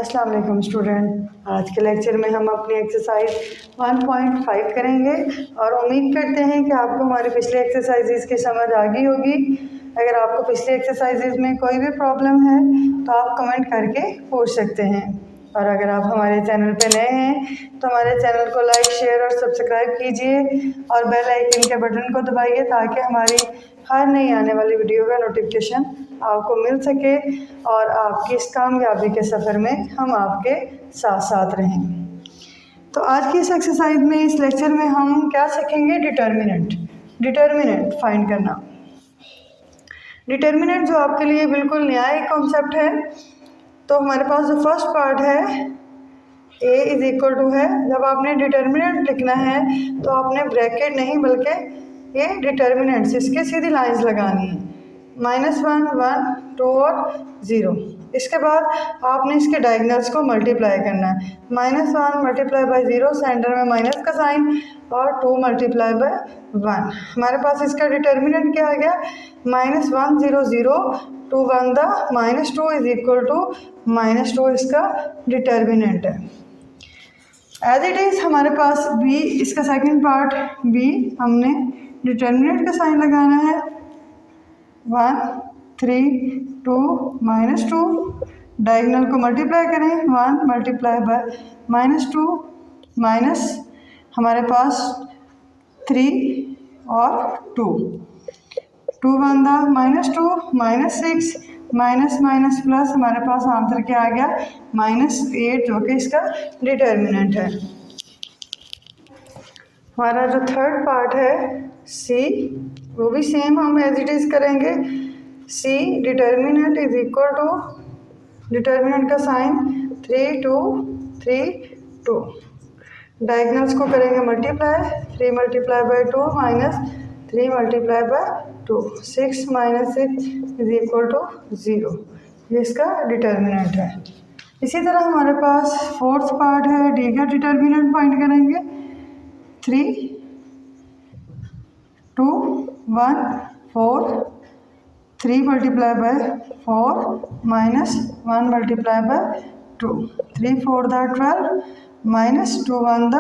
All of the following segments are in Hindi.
अस्सलाम वालेकुम स्टूडेंट। आज के लेक्चर में हम अपनी एक्सरसाइज 1.5 करेंगे और उम्मीद करते हैं कि आपको हमारी पिछली एक्सरसाइजेज की समझ आ गई होगी। अगर आपको पिछली एक्सरसाइजेज में कोई भी प्रॉब्लम है तो आप कमेंट करके पूछ सकते हैं। और अगर आप हमारे चैनल पे नए हैं तो हमारे चैनल को लाइक, शेयर और सब्सक्राइब कीजिए और बेल आइकन के बटन को दबाइए ताकि हमारी हर नई आने वाली वीडियो का नोटिफिकेशन आपको मिल सके और आपकी इस कामयाबी के सफ़र में हम आपके साथ साथ रहें। तो आज की इस एक्सरसाइज में, इस लेक्चर में हम क्या सीखेंगे? डिटर्मिनेंट फाइंड करना। डिटर्मिनेंट जो आपके लिए बिल्कुल नया एक कॉन्सेप्ट है। तो हमारे पास जो फर्स्ट पार्ट है a इज इक्वल टू है। जब आपने डिटर्मिनेंट लिखना है तो आपने ब्रैकेट नहीं बल्कि ये डिटर्मिनेंट्स इसके सीधी लाइंस लगानी है, -1, 1, 2 और 0। इसके बाद आपने इसके डायगोनल्स को मल्टीप्लाई करना है। -1 मल्टीप्लाई बाय 0, सेंटर में माइनस का साइन, और 2 मल्टीप्लाई बाय 1। हमारे पास इसका डिटर्मिनेंट क्या आ गया? -1 0 0 2 1 द -2 इज इक्वल टू -2 इसका डिटर्मिनेंट है। एज इट इज़ हमारे पास b, इसका सेकंड पार्ट b, हमने डिटर्मिनेंट का साइन लगाना है। 1 3 2 -2, डायगोनल को मल्टीप्लाई करें। 1 मल्टीप्लाई बाय -2 माइनस हमारे पास 3 और 2, 2 1 द -2 -6, माइनस माइनस प्लस हमारे पास आंसर क्या आ गया? -8, जो कि इसका डिटर्मिनेंट है। हमारा जो थर्ड पार्ट है सी, वो भी सेम हम एज इट इज़ करेंगे। C determinant is equal to, determinant का साइन 3 2 3 2, डायगोनल्स को करेंगे multiply. 3 multiply by 2 minus 3 multiply by 2, 6 - 6 is equal to 0। ये इसका डिटर्मिनेंट है। इसी तरह हमारे पास फोर्थ पार्ट है डी का डिटर्मिनेंट फाइंड करेंगे। 3 2 1 4, 3 multiply by 4 minus 1 multiply by 2, 3 4 the 12 minus 2 1 the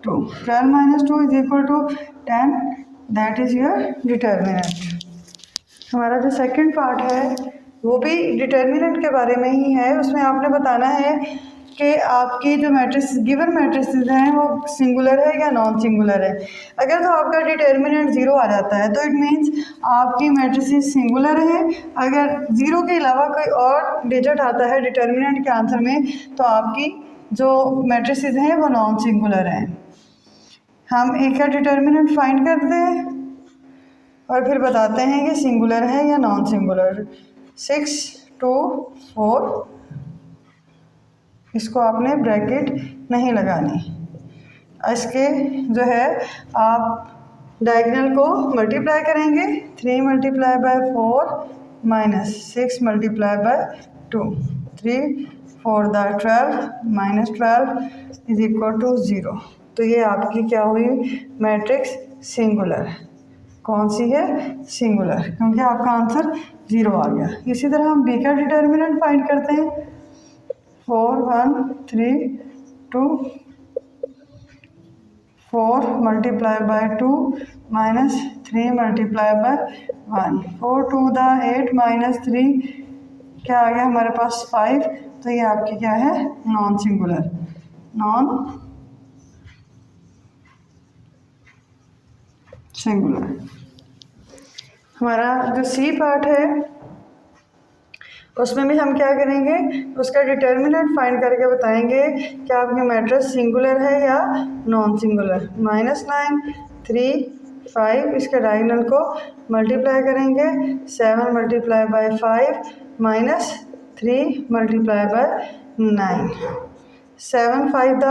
2, 12 - 2 is equal to 10। That is your determinant. हमारा जो सेकंड पार्ट है वो भी डिटर्मिनेंट के बारे में ही है। उसमें आपने बताना है कि आपकी जो मैट्रिक्स, गिवन मैट्रिसेस हैं, वो सिंगुलर है या नॉन सिंगुलर है। अगर तो आपका डिटर्मिनेंट 0 आ जाता है तो इट मीन्स आपकी मैट्रिसेस सिंगुलर है। अगर 0 के अलावा कोई और डिजिट आता है डिटर्मिनेंट के आंसर में तो आपकी जो मैट्रिसेस हैं वो नॉन सिंगुलर हैं। हम एक का डिटर्मिनेंट फाइंड करते हैं और फिर बताते हैं कि सिंगुलर है या नॉन सिंगुलर। 6 2 4, इसको आपने ब्रैकेट नहीं लगानी। इसके जो है आप डायगोनल को मल्टीप्लाई करेंगे। 3 multiply by 4 minus 6 multiply by 2, 3 4 the 12 -12 is equal to 0। तो ये आपकी क्या हुई? Matrix singular. कौन सी है? सिंगुलर, क्योंकि आपका आंसर 0 आ गया। इसी तरह हम बी का डिटर्मिनेंट फाइंड करते हैं। 4 1 3 2, 4 multiply by 2 minus 3 multiply bye 1, 4 2 the 8 minus 3 क्या आ गया हमारे पास? 5। तो ये आपकी क्या है? Non singular. Non singular. हमारा जो सी पार्ट है उसमें भी हम क्या करेंगे? उसका डिटर्मिनेंट फाइंड करके बताएंगे कि आपकी मैट्रिक्स सिंगुलर है या नॉन सिंगुलर। -9 3 5, इसके डायगोनल को मल्टीप्लाई करेंगे। 7 multiply by 5 minus 3 multiply bye 9, 7 5 the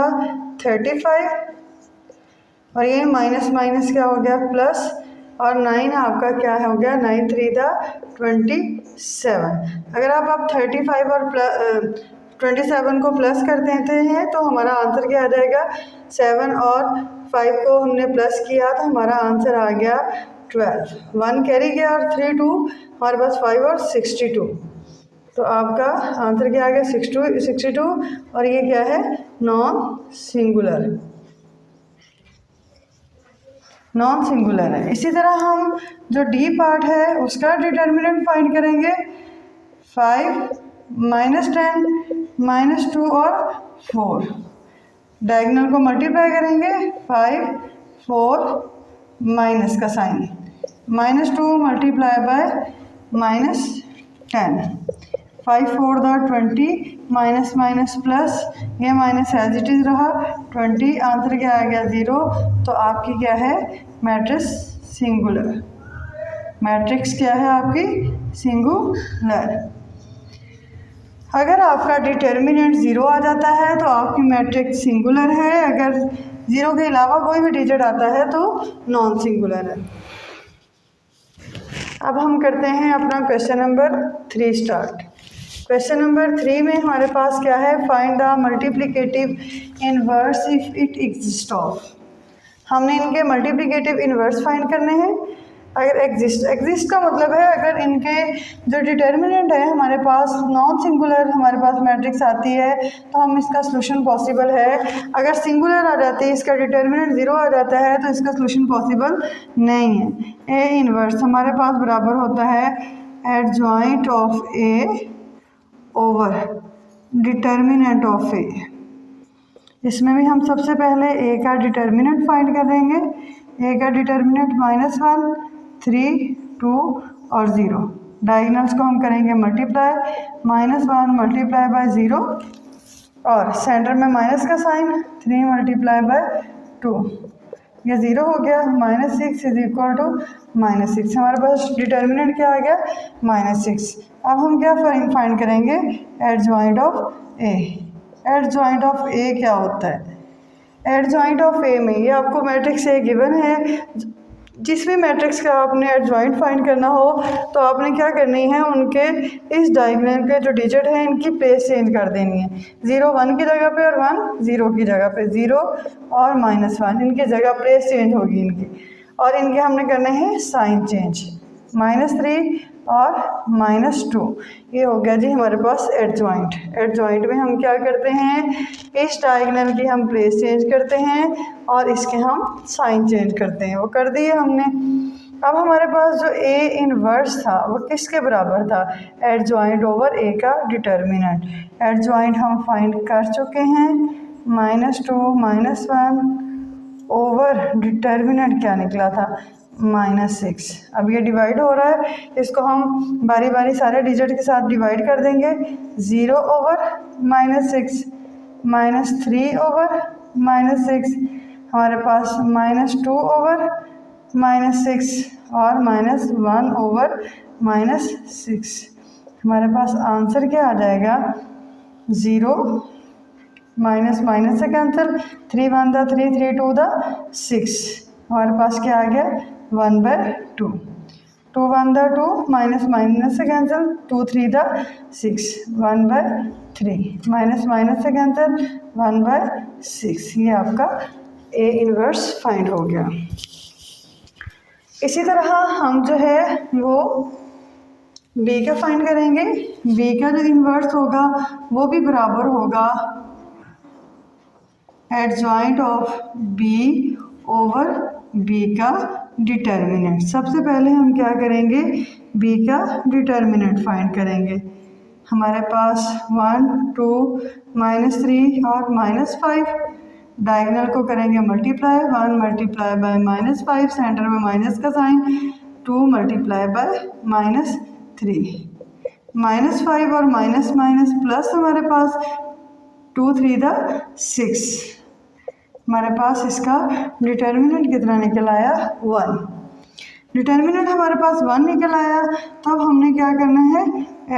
35, और ये माइनस माइनस क्या हो गया? प्लस, और 9 आपका क्या हो गया? 9 3 द 27। अगर आप 35 और 27 को प्लस कर देते हैं तो हमारा आंसर क्या आ जाएगा? 7 और 5 को हमने प्लस किया तो हमारा आंसर आ गया 12। 1 कैरी गया और 3 2, हमारे पास 5 और 62। तो आपका आंसर क्या आ गया 62 और ये क्या है नॉन सिंगुलर है। इसी तरह हम जो डी पार्ट है उसका डिटर्मिनेंट फाइंड करेंगे। 5 -10 -2 और 4 डायगोनल को मल्टीप्लाई करेंगे। 5 4 माइनस का sign -2 multiply by -10 5 4 20 minus minus plus ये माइनस एज इट इज रहा 20 आंसर क्या आ गया 0। तो आपकी क्या है मैट्रिक्स सिंगुलर। मैट्रिक्स क्या है आपकी सिंगुलर। अगर आपका डिटर्मिनेंट 0 आ जाता है तो आपकी मैट्रिक्स सिंगुलर है। अगर 0 के अलावा कोई भी डिजिट आता है तो नॉन सिंगुलर है। अब हम करते हैं अपना question number 3 start. Question number 3 में हमारे पास क्या है find the multiplicative inverse if it exist of. हमने इनके मल्टीप्लिकेटिव इनवर्स फाइंड करने हैं। अगर एग्जिस्ट का मतलब है अगर इनके जो डिटर्मिनेंट है हमारे पास नॉन सिंगुलर हमारे पास मैट्रिक्स आती है तो हम इसका सलूशन पॉसिबल है। अगर सिंगुलर आ जाती है इसका डिटर्मिनेंट 0 आ जाता है तो इसका सलूशन पॉसिबल नहीं है। ए इनवर्स हमारे पास बराबर होता है adjoint of A over determinant of A. इसमें भी हम सबसे पहले ए का डिटर्मिनेंट फाइंड कर देंगे। ए का डिटर्मिनेंट -1 3 2 और 0 डायगोनल्स को हम करेंगे मल्टीप्लाई -1 मल्टीप्लाई बाय 0 और सेंटर में माइनस का साइन 3 मल्टीप्लाई बाय 2 ये 0 हो गया। -6 इज इक्वल टू -6 हमारे पास डिटर्मिनेंट क्या आ गया -6। अब हम क्या फाइंड करेंगे adjoint of A. Adjoint of A क्या होता है एडजॉइंट ऑफ ए में ये आपको मैट्रिक्स ए गिवन है। जिस भी मैट्रिक्स का आपने एडजॉइंट फाइंड करना हो तो आपने क्या करनी है उनके इस डायगोनल के जो डिजिट है इनकी प्लेस चेंज कर देनी है। 0 1 की जगह पे और 1 0 की जगह पे 0 और -1 इनकी जगह प्लेस चेंज होगी इनकी और इनके हमने करने हैं साइन चेंज -3 और -2 ये हो गया जी हमारे पास एडजॉइंट। एडजॉइंट में हम क्या करते हैं इस डायगोनल की हम प्लेस चेंज करते हैं और इसके हम साइन चेंज करते हैं। वो कर दिए हमने। अब हमारे पास जो ए इनवर्स था वो किसके बराबर था एडजॉइंट ओवर ए का डिटर्मिनेंट। एडजॉइंट हम फाइंड कर चुके हैं -2 -1 ओवर डिटर्मिनेंट क्या निकला था -6। अब ये डिवाइड हो रहा है इसको हम बारी बारी सारे डिजिट के साथ डिवाइड कर देंगे। 0 ओवर -6 -3 ओवर -6 हमारे पास -2 ओवर -6 और -1 ओवर -6 हमारे पास आंसर क्या आ जाएगा 0 माइनस माइनस से कैंसिल 3 1 दा 3 3 2 दा 6 हमारे पास क्या आ गया 1/2 2 1 दा 2 माइनस माइनस से कैंसिल 2 3 दा 6 1/3 माइनस माइनस से कैंसिल 1/6 ये आपका ए इनवर्स फाइंड हो गया। इसी तरह हम जो है वो बी का फाइंड करेंगे। बी का जो इनवर्स होगा वो भी बराबर होगा adjoint of B over B का डिटर्मिनेंट। सबसे पहले हम क्या करेंगे बी का डिटर्मिनेंट फाइंड करेंगे। हमारे पास 1 2 -3 और -5 डायगोनल को करेंगे मल्टीप्लाई 1 मल्टीप्लाई बाय -5 सेंटर में माइनस का साइन 2 मल्टीप्लाई बाय -3 -5 और माइनस माइनस प्लस हमारे पास 2 3 दा 6 हमारे पास इसका डिटर्मिनेंट कितना निकल आया 1। डिटर्मिनेंट हमारे पास 1 निकल आया। तब हमने क्या करना है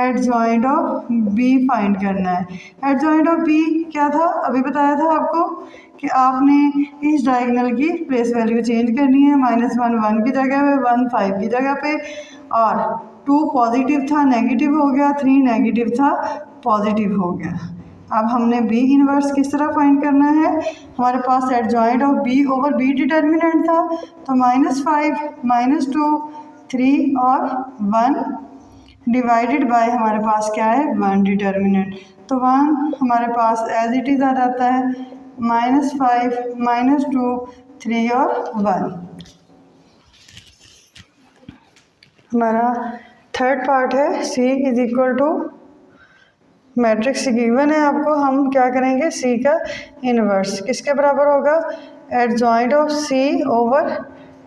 एडजॉइंट ऑफ बी फाइंड करना है। एडजॉइंट ऑफ बी क्या था अभी बताया था आपको कि आपने इस डायगोनल की प्लेस वैल्यू चेंज करनी है। -1 1 की जगह पे 1 5 की जगह पे और 2 पॉजिटिव था नेगेटिव हो गया 3 नेगेटिव था पॉजिटिव हो गया। अब हमने बी इनवर्स किस तरह फाइंड करना है हमारे पास adjoint of B over B determinant था तो -5 -2 3 और 1 डिवाइडेड बाय हमारे पास क्या है 1 डिटर्मिनेंट, तो 1 हमारे पास एज इट इज़ आ जाता है, -5 -2 3 और 1। हमारा थर्ड पार्ट है C is equal to matrix given है आपको, हम क्या करेंगे C का इन्वर्स किसके बराबर होगा, adjoint of C over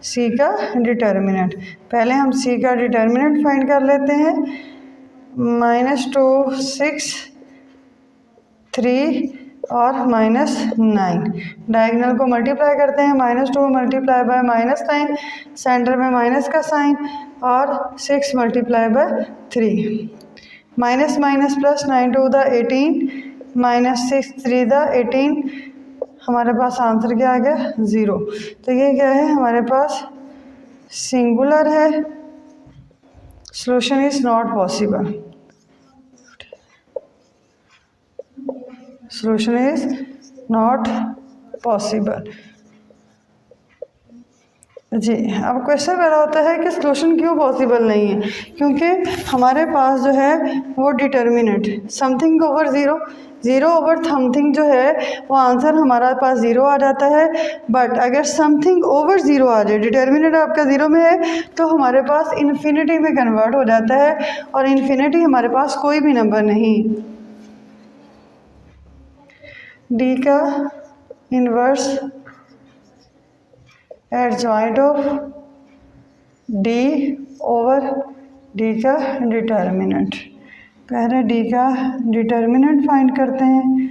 C का डिटर्मिनेंट। पहले हम C का डिटर्मिनेंट फाइंड कर लेते हैं, -2 6 3 और -9, डायगोनल को मल्टीप्लाई करते हैं, -2 मल्टीप्लाई बाय -9, सेंटर में माइनस का साइन, और 6 multiply bye 3, minus minus plus 9 2 the 18 -6 3 the 18, हमारे पास आंसर क्या आ गया 0। तो ये क्या है हमारे पास सिंगुलर है, solution is not possible, solution is not possible. जी, अब क्वेश्चन पैदा होता है कि सॉल्यूशन क्यों पॉसिबल नहीं है, क्योंकि हमारे पास जो है वो determinant something over zero, zero over something जो है वो आंसर हमारा पास ज़ीरो आ जाता है। बट अगर समथिंग ओवर ज़ीरो आ जाए, डिटर्मिनेंट आपका ज़ीरो में है, तो हमारे पास इन्फिनिटी में कन्वर्ट हो जाता है, और इन्फिनिटी हमारे पास कोई भी नंबर नहीं। डी का inverse adjoint of D over D का डिटर्मिनेंट। पहले डी का डिटर्मिनेंट फाइंड करते हैं,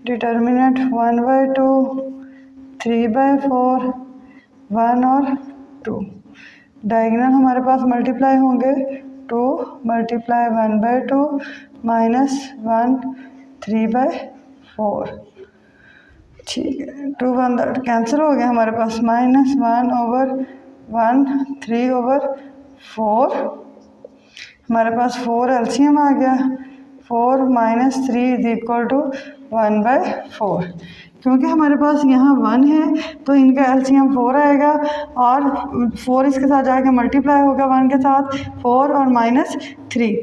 डिटर्मिनेंट 1/2 3/4 1 और 2, डायगोनल हमारे पास मल्टीप्लाई होंगे, 2 मल्टीप्लाई 1/2 -1 3/4, ठीक है, 2 1 कैंसिल हो गया हमारे पास, -1 ओवर 1 3/4, हमारे पास 4 एलसीएम आ गया, 4 - 3 इज इक्वल टू 1/4। क्योंकि हमारे पास यहाँ 1 है तो इनका एलसीएम 4 आएगा, और 4 इसके साथ जाके मल्टीप्लाई होगा 1 के साथ, 4 और -3,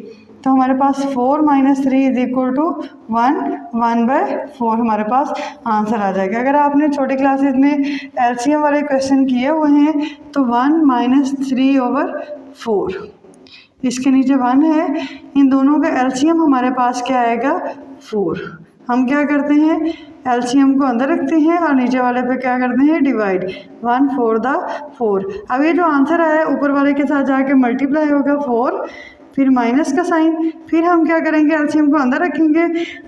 तो हमारे पास 4 - 3 इज इक्वल टू 1/4 हमारे पास आंसर आ जाएगा। अगर आपने छोटी क्लासेस में एलसीएम वाले क्वेश्चन किए हुए हैं तो 1 - 3/4, इसके नीचे 1 है, इन दोनों का एलसीएम हमारे पास क्या आएगा 4। हम क्या करते हैं, एलसीएम को अंदर रखते हैं और नीचे वाले पे क्या करते हैं डिवाइड, 1 4 द 4। अब ये जो आंसर आया ऊपर वाले के साथ जाके मल्टीप्लाई होगा 4, फिर माइनस का साइन, फिर हम क्या करेंगे एलसीएम को अंदर रखेंगे,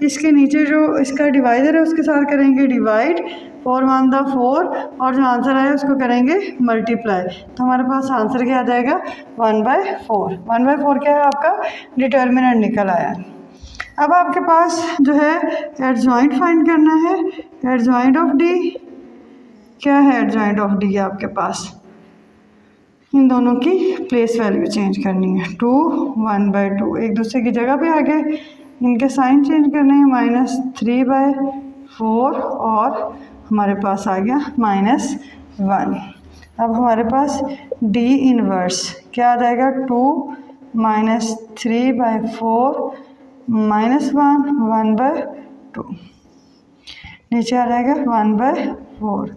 इसके नीचे जो इसका डिवाइडर है उसके साथ करेंगे डिवाइड, 4 1 द 4, और जो आंसर आया उसको करेंगे मल्टीप्लाई, तो हमारे पास आंसर क्या आ जाएगा 1/4। 1/4 क्या है आपका डिटर्मिनेंट निकल आया। अब आपके पास जो है एडजॉइंट फाइंड करना है, एडजॉइंट ऑफ डी, क्या है एडजॉइंट ऑफ डी आपके पास, इन दोनों की प्लेस वैल्यू चेंज करनी है, 2 1/2 एक दूसरे की जगह पे आ गए, इनके साइन चेंज करने हैं, -3/4 और हमारे पास आ गया -1। अब हमारे पास डी इनवर्स क्या आ जाएगा, 2 - 3/4 -1 1/2, नीचे आ जाएगा 1/4।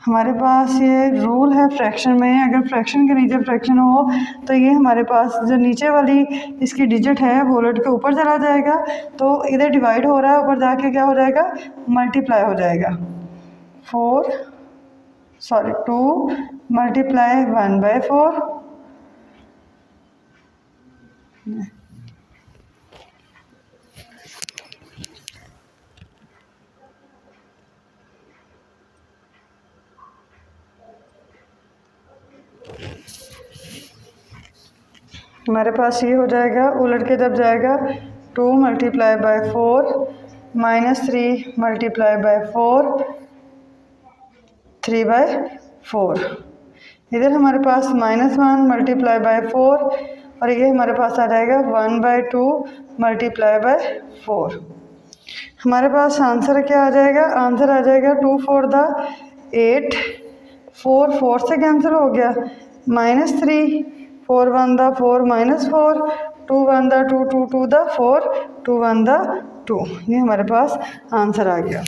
हमारे पास ये रूल है फ्रैक्शन में, अगर फ्रैक्शन के नीचे फ्रैक्शन हो तो ये हमारे पास जो नीचे वाली इसकी डिजिट है वो उलट के ऊपर चला जाएगा, तो इधर डिवाइड हो रहा है, ऊपर जाके क्या हो जाएगा मल्टीप्लाई हो जाएगा, 2 मल्टीप्लाई 1/4, हमारे पास ये हो जाएगा, उलट के जब जाएगा 2 मल्टीप्लाई बाय 4 -3 मल्टीप्लाई बाय 4 3/4, इधर हमारे पास -1 मल्टीप्लाई बाय 4, और ये हमारे पास आ जाएगा 1/2 मल्टीप्लाई बाय 4। हमारे पास आंसर क्या आ जाएगा, आंसर आ जाएगा 2 4 द 8, 4 4 से कैंसिल हो गया, -3 4 1 द 4 -4, 2 1 द 2, 2 2 द 4, 2 1 द 2। ये हमारे पास आंसर आ गया।